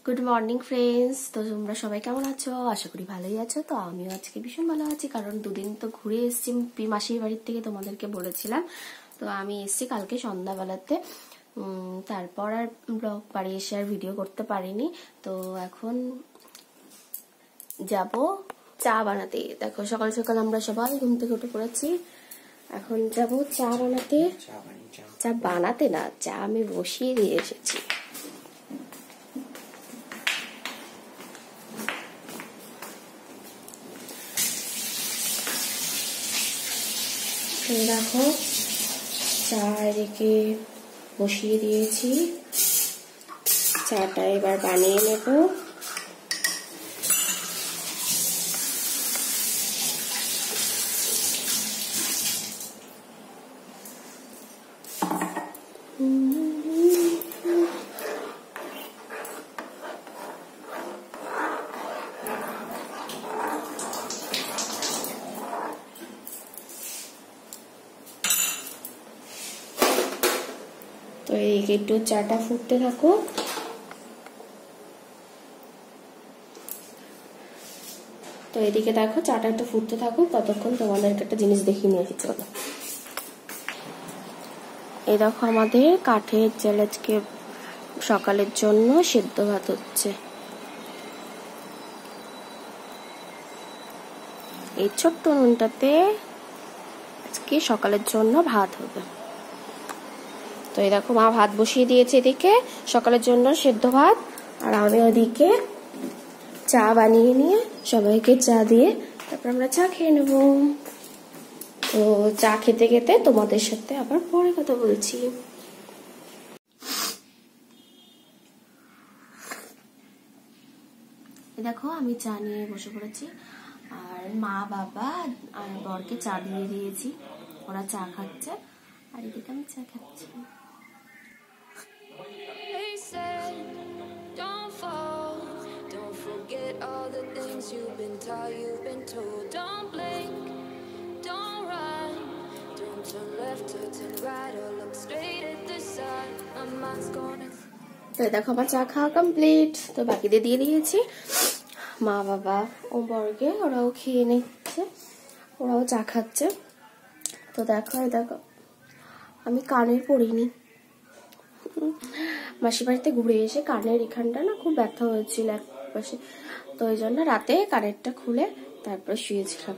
Good morning friends. তো তোমরা সবাই কেমন আছো? আশা করি ভালোই আছো। তো আমিও আজকে ভীষণ ভালো আছি, কারণ দুদিন তো ঘুরে এসেছি মাসির বাড়ির থেকে, তোমাদেরকে বলেছিলাম। তো আমি এসেছি কালকে সন্ধ্যাবেলাতে, তারপর আর ব্লগ বাড়ি এসে আর ভিডিও করতে পারিনি। তো এখন যাব চা বানাতে। দেখো সকাল সকাল আমরা সবাই ঘুম থেকে উঠে পড়েছি। এখন যাব চা বানাতে। চা বানাতে না, চা আমি বসিয়ে দিয়ে এসেছি। দেখো চা এদিকে বসিয়ে দিয়েছি, চাটা এবার বানিয়ে নেব। তো এইদিকে একটু চাটা ফুটতে থাকো। তো এদিকে দেখো চাটা একটু ফুটতে থাকো, ততক্ষণ তোমাদেরকে একটা জিনিস দেখিয়ে নিয়ে আসি। চলো, এই দেখো আমাদের কাঠের আজকে সকালের জন্য সেদ্ধ ভাত হচ্ছে। এই ছোট্ট নুনটাতে আজকে সকালের জন্য ভাত হবে। তো এই দেখো মা ভাত বসিয়ে দিয়েছে এদিকে সকালের জন্য সেদ্ধ ভাত, আর আমি ওদিকে চা বানিয়ে নিয়ে সবাইকে চা দিয়ে তারপর আমরা চা খেয়ে নেব। তো চা খেতে খেতে তোমাদের সাথে আবার পরে কথা বলছি। দেখো আমি চা নিয়ে বসে পড়েছি, আর মা বাবা আর বরকে চা দিয়ে দিয়েছি, ওরা চা খাচ্ছে আর এদিকে আমি চা খাচ্ছি। All the things you've been taught, you've been told. Don't blink, don't run, don't turn left or turn right or look straight at the sun. My mind's gonna. তো দেখো আমার চা খাওয়া কমপ্লিট। তো বাকিদের দিয়ে দিয়েছি, মা বাবা ও বর্গে ওরাও খেয়ে নিচ্ছে, ওরাও চা খাচ্ছে। তো দেখো দেখো আমি কানের পরিনি, মাসির বাড়িতে ঘুরে এসে কানের এখানটা না খুব ব্যথা হয়েছিল এক পাশে, তো ওই জন্য রাতে কানেরটা খুলে তারপরে শুয়েছিলাম।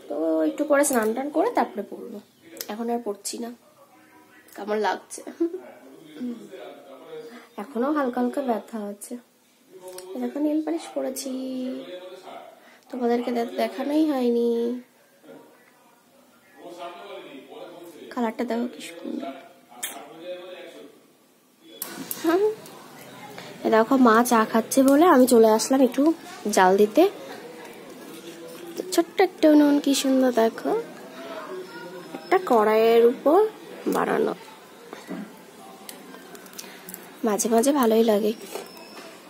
তো একটু পরে স্নান টান করে তারপরে পরবো, এখন আর পড়ছি না। কেমন লাগছে? এখনো হালকা হালকা ব্যথা হচ্ছে। এখন নীল পালিশ পরেছি, তোমাদেরকে দেখানোই হয়নি। কালারটা দেখো কি সুন্দর। দেখো মা চা খাচ্ছে বলে আমি চলে আসলাম একটু জাল দিতে। ছোট্ট একটা উনুন, কি সুন্দর দেখো, একটা কড়াইয়ের উপর বানানো। মাঝে মাঝে ভালোই লাগে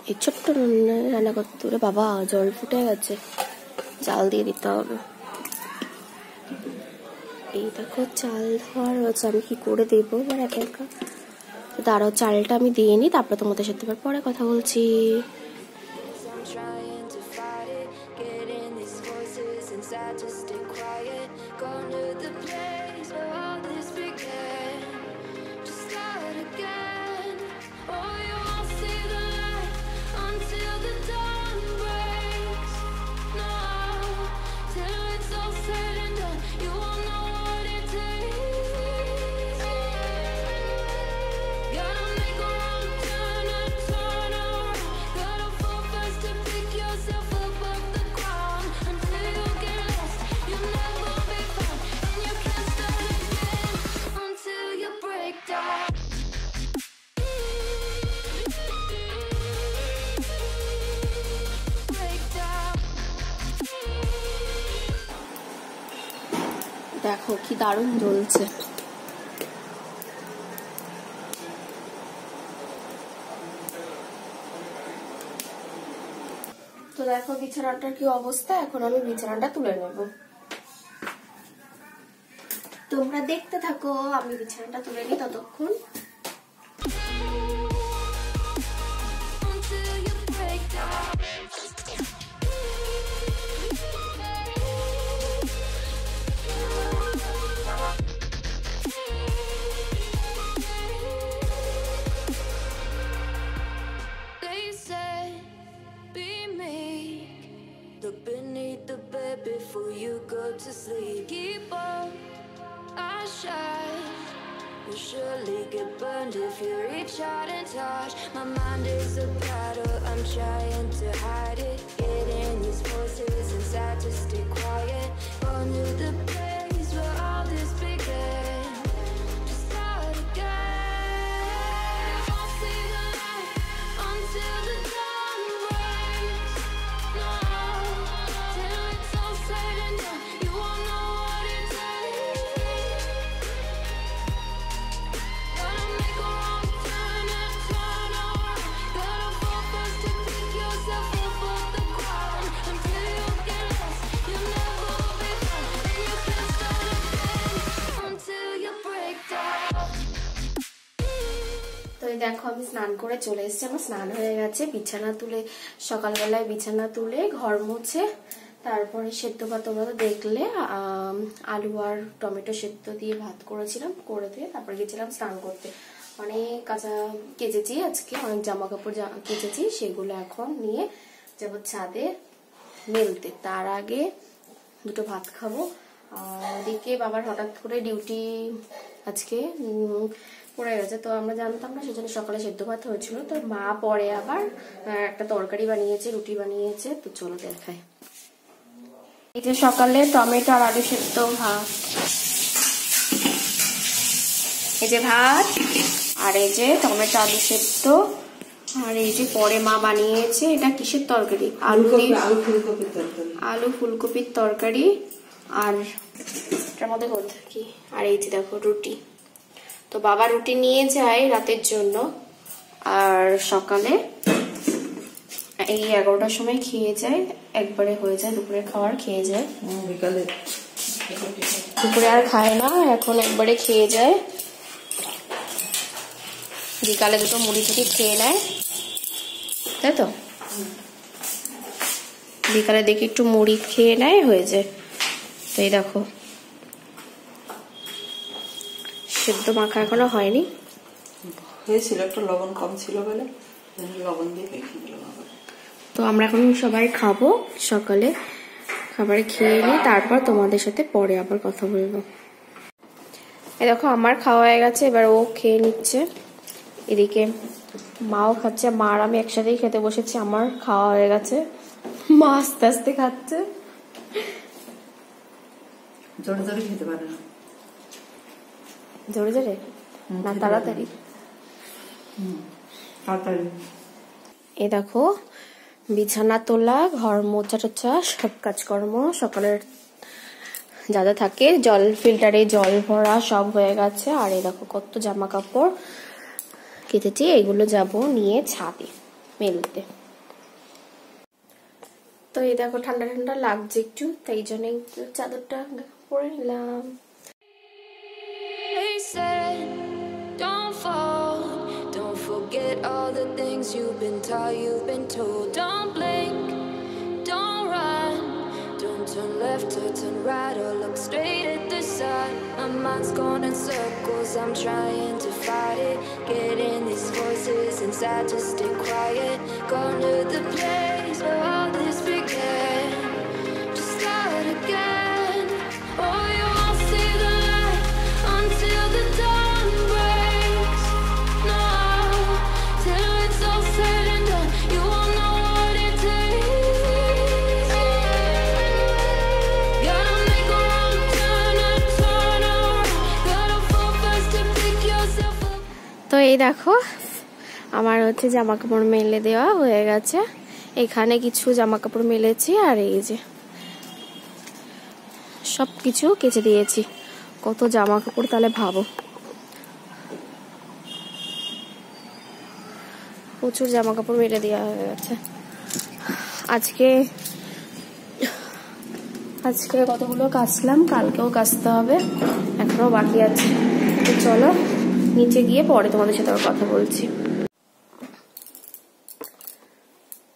এই ছোট্ট উনুনে রান্না করতে। বাবা জল ফুটে গেছে, জাল দিয়ে দিতে হবে। এই দেখো চাল ধোয়া রয়েছে, আমি কি করে দেবো এবার একা একা। দাঁড়াও চালটা আমি দিয়ে নি, তারপরে তোমাদের সাথে পরে কথা বলছি। দেখো কি দারুণ জ্বলছে। তো দেখো বিছানাটার কি অবস্থা, এখন আমি বিছানাটা তুলে নেব। তোমরা দেখতে থাকো, আমি বিছানাটা তুলে নিই ততক্ষণ। hand if you reach out and touch. My mind is a battle, I'm trying to hide it. Getting these voices inside to stay quiet. Going to the place where all this began. To start again. Won't see the light until the dawn breaks. No, till it's all said and done, you won't know what it takes. Gotta make a wrong turn and turn around. Gotta fall first to pick yourself up off the ground. Until you get lost, you'll never be found. And you can't start again until you break down. তো এই দেখো আমি স্নান করে চলে এসেছি, আমার স্নান হয়ে গেছে। বিছানা তুলে সকালবেলায় বিছানা তুলে ঘর মুছে তারপরে সেদ্ধ ভাত তোমরা তো দেখলে, আলু আর টমেটো সেদ্ধ দিয়ে ভাত করেছিলাম, করে দিয়ে তারপরে গেছিলাম স্নান করতে। অনেক কাঁচা কেচেছি আজকে, অনেক জামা কাপড় কেচেছি, সেগুলো এখন নিয়ে যাবো ছাদে মেলতে। তার আগে দুটো ভাত খাবো। আর ওদিকে বাবার হঠাৎ করে ডিউটি আজকে পড়ে গেছে, তো আমরা জানতাম না, সেজন্য সকালে সেদ্ধ ভাত হয়েছিল। তো মা পরে আবার একটা তরকারি বানিয়েছে, রুটি বানিয়েছে, তো চলো দেখাই। এই যে সকালে টমেটো আর আলু সেদ্ধ ভাত, এই যে ভাত, আর এই যে টমেটো আলু সেদ্ধ, আর এই যে পরে মা বানিয়েছে এটা কিসের তরকারি, আলু ফুলকপির তরকারি। আর এটার মধ্যে কি, আর এই যে দেখো রুটি। তো বাবা রুটি নিয়ে যায় রাতের জন্য, আর সকালে এই 11টার সময় খেয়ে যায়, একবারে হয়ে যায় দুপুরে খাওয়ার, খেয়ে যায়। বিকালে দুপুরে আর খায় না, এখন একবারে খেয়ে যায়। বিকালে দুটো মুড়ি টুড়ি খেয়ে নেয়, তাই তো বিকালে দেখি একটু মুড়ি খেয়ে নেয়, হয়ে যায়। তো এই দেখো সেদ্ধ মাখা এখনো হয়নি, হয়েছিল, একটু লবণ কম ছিল বলে লবণ দিয়ে মেখে দিলাম। তো আমরা এখন সবাই খাবো, সকালে খাবারে খেয়ে নিই, তারপর তোমাদের সাথে পরে আবার কথা বলবো। এই দেখো আমার খাওয়া হয়ে গেছে, এবার ও খেয়ে নিচ্ছে। এদিকে মাও খাচ্ছে, মা আর আমি একসাথেই খেতে বসেছি। আমার খাওয়া হয়ে গেছে, মা আস্তে আস্তে খাচ্ছে, জোরে জোরে খেতে পারে না, জোরে জোরে না তাড়াতাড়ি। এই দেখো বিছানা তোলা, ঘর মোছা টোছা, সব কাজকর্ম সকালের যা যা থাকে, জল ফিল্টারে জল ভরা সব হয়ে গেছে। আর এই দেখো কত জামা কাপড় কেটেছি, এগুলো যাব নিয়ে ছাদে মেলতে। তো এই দেখো ঠান্ডা ঠান্ডা লাগছে একটু, তাই জন্য একটু চাদরটা পরে নিলাম। Don't fall, don't forget all the things you've been taught, you've been told. Don't blink, don't run, don't turn left or turn right or look straight at the sun. My mind's going in circles, I'm trying to fight it. Getting these voices inside to stay quiet. Going to the place where all this began. To start again. Oh, you won't see the light until the dawn breaks. No, till it's all said and done, you won't know what it takes. Gotta make a wrong turn and turn around. Gotta fall first to pick yourself up. তো এই দেখো আমার হচ্ছে জামা কাপড় মেলে দেওয়া হয়ে গেছে। এখানে কিছু জামা কাপড় মেলেছি, আর এই যে সব কিছু কেচে দিয়েছি। কত জামা কাপড় তাহলে ভাবো, প্রচুর জামা কাপড় মেলে দেওয়া হয়ে গেছে। আজকে কতগুলো কাচলাম, কালকেও কাচতে হবে, এখনো বাকি আছে। তো চলো নিচে গিয়ে পরে তোমাদের সাথে আবার কথা বলছি।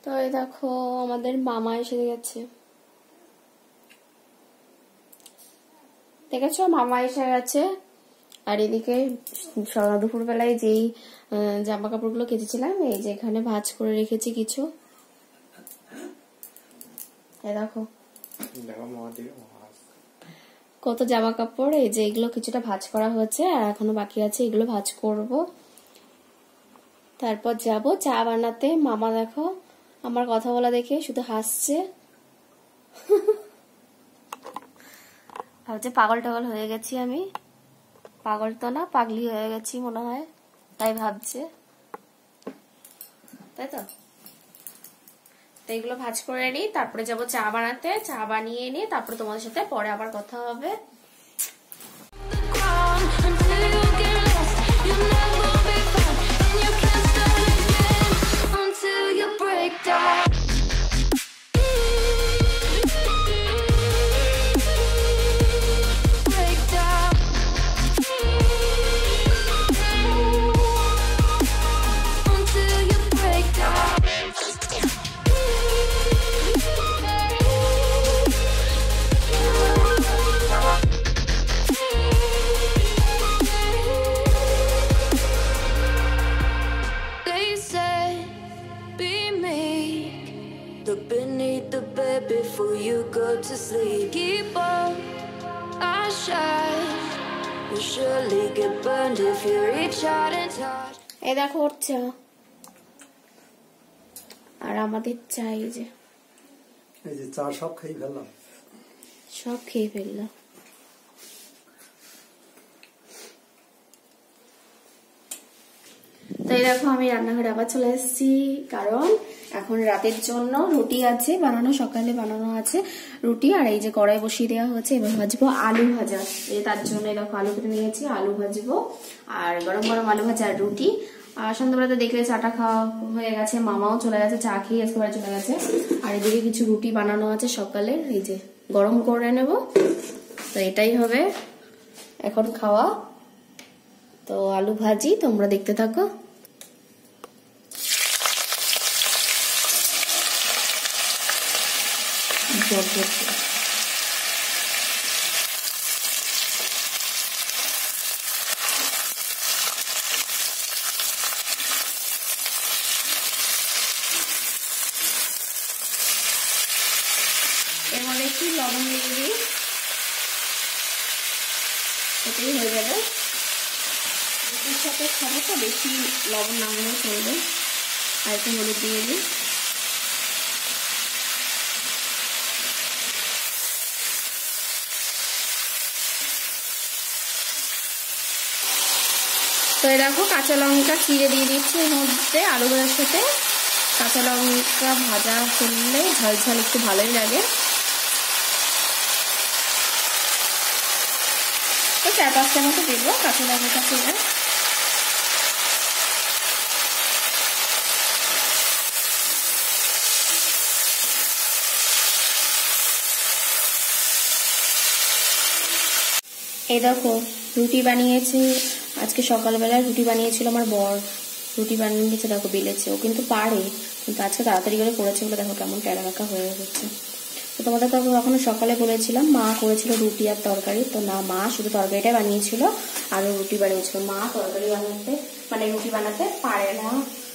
তো এই দেখো আমাদের মামা এসে গেছে, দেখেছো মামা এসে গেছে। আর এদিকে দুপুর বেলায় যেই জামা কাপড়গুলো কেচেছিলাম, এই যে এখানে ভাঁজ করে রেখেছি কিছু, এই দেখো কত জামা কাপড়। এই যে এগুলো কিছুটা ভাঁজ করা হয়েছে, আর এখনো বাকি আছে, এগুলো ভাঁজ করব। তারপর যাব চা বানাতে। মামা দেখো আমার কথা বলা দেখে শুধু হাসছে, ভাবছে পাগল টাগল হয়ে গেছি আমি। পাগল তো না, পাগলি হয়ে গেছি মনে হয়, তাই ভাবছে, তাই তো। এগুলো ভাজ করে নিই, তারপরে যাব চা বানাতে। চা বানিয়ে নিয়ে তারপরে তোমাদের সাথে পরে আবার কথা হবে। Look beneath the bed before you go to sleep. Keep on our shine. You'll surely get burned if you reach out and touch. এই দেখো ওর চা, আর আমাদের চা। এই যে চা সব খেয়ে ফেললাম, সব খেয়ে ফেললাম। তাই দেখো আমি রান্নাঘরে আবার চলে এসেছি, কারণ এখন রাতের জন্য রুটি আছে বানানো, সকালে বানানো আছে রুটি। আর এই যে কড়াই বসিয়ে দেওয়া হয়েছে, এবার ভাজবো আলু ভাজা। তার জন্য দেখো আলু কেটে নিয়েছি, আলু ভাজবো। আর গরম গরম আলু ভাজা আর রুটি। আর সন্ধ্যাবেলাতে দেখলে চাটা খাওয়া হয়ে গেছে, মামাও চলে গেছে চা খেয়ে একেবারে চলে গেছে। আর এদিকে কিছু রুটি বানানো আছে সকালে, এই যে গরম করে নেব। তো এটাই হবে এখন খাওয়া। তো আলু ভাজি, তোমরা দেখতে থাকো। এর মধ্যে একটু লবণ দিয়ে দিই, এটাই হয়ে যাবে। রুটির সাথে খাবো তো বেশি লবণ না হলেও চলবে। আর একটু হলুদ দিয়ে দিই। তো এই দেখো কাঁচা লঙ্কা চিড়ে দিয়ে দিচ্ছি এর মধ্যে আলু ভাজার সাথে। কাঁচা লঙ্কা ভাজা করলে ঝাল ঝাল একটু ভালোই লাগে। তো 4-5টা মতো দেবো কাঁচা লঙ্কা চিড়ে। এই দেখো রুটি বানিয়েছি আজকে সকালবেলা। রুটি বানিয়েছিল আমার বর, রুটি বানিয়েছে দেখো বেলেছে। ও কিন্তু পারে, কিন্তু আজকে তাড়াতাড়ি করে করেছে বলে দেখো কেমন টেরামাকা হয়ে গেছে। তো তোমাদের তো এখনো সকালে বলেছিলাম মা করেছিল রুটি আর তরকারি, তো না, মা শুধু তরকারিটাই বানিয়েছিল আর রুটি বানিয়েছিল। মা তরকারি বানাতে মানে রুটি বানাতে পারে না,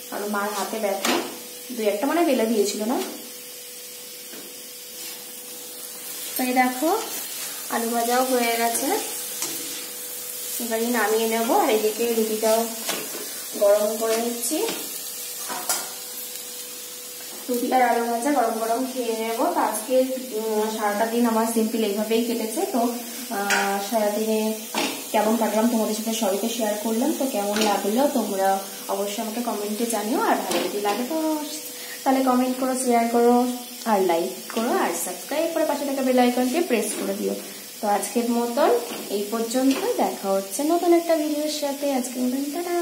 কারণ মার হাতে ব্যথা। 2-1টা মানে বেলে দিয়েছিল না। তো এই দেখো আলু ভাজাও হয়ে গেছে, এবারে নামিয়ে নেবো। আর এদিকে রুটিটাও গরম করে নিচ্ছি। রুটি আর আলু ভাজা গরম গরম খেয়ে নেবো। তো আজকে সারাটা দিন আমার সিম্পল এইভাবেই কেটেছে। তো সারাদিনে কেমন কাটলাম তোমাদের সাথে সবই তো শেয়ার করলাম। তো কেমন লাগলো তোমরা অবশ্যই আমাকে কমেন্টে জানিও। আর ভালো যদি লাগে তো তাহলে কমেন্ট করো, শেয়ার করো আর লাইক করো, আর সাবস্ক্রাইব করে পাশে থাকা বেল আইকনটি প্রেস করে দিও। তো আজকের মতন এই পর্যন্ত, দেখা হচ্ছে নতুন একটা ভিডিওর সাথে। আজকের মতন টাটা।